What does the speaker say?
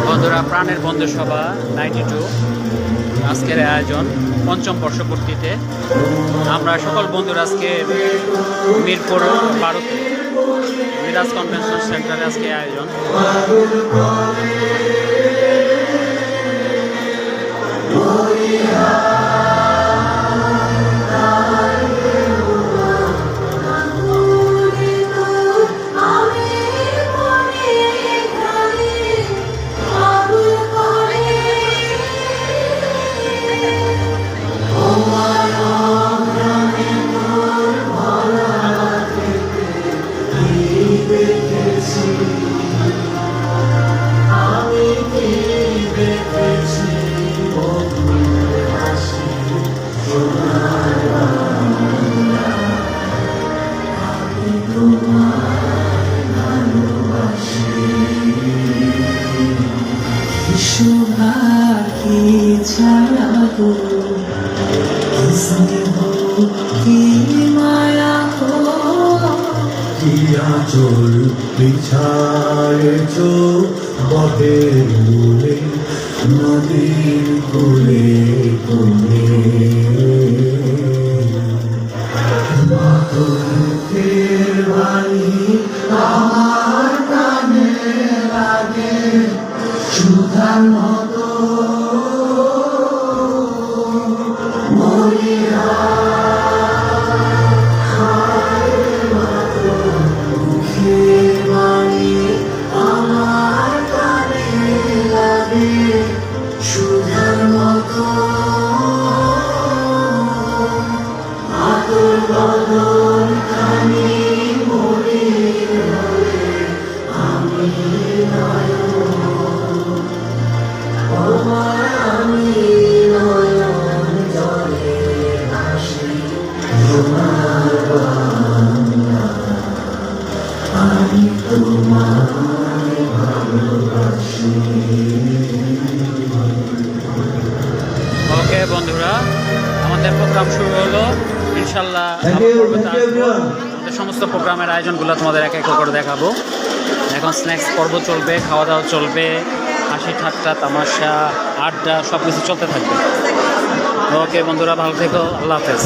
বন্ধুরা, প্রাণের বন্ধু সভা 92 আজকের আয়োজন পঞ্চম বর্ষপূর্তিতে। আমরা সকল বন্ধুরা আজকে মিরপুর 12 মিরাজ কনভেনশন সেন্টারে আজকে আয়োজন। চোর বিছায়েছো বটের মূলে নদীর কোলে কোলে মাতৃকের বাণী আমার কানে লাগে সুধার মতো মরিয়া ওকে বন্ধুরা, আমাদের প্রোগ্রাম শুরু হলো। ইনশাল্লাহ আমাদের সমস্ত প্রোগ্রামের আয়োজনগুলো তোমাদের এক এক করে দেখাবো। এখন স্ন্যাক্স পর্ব চলবে, খাওয়া দাওয়া চলবে, হাসি ঠাট্টা তামাশা আড্ডা সব কিছু চলতে থাকবে। ওকে বন্ধুরা, ভালো থেকো, আল্লাহ হাফেজ।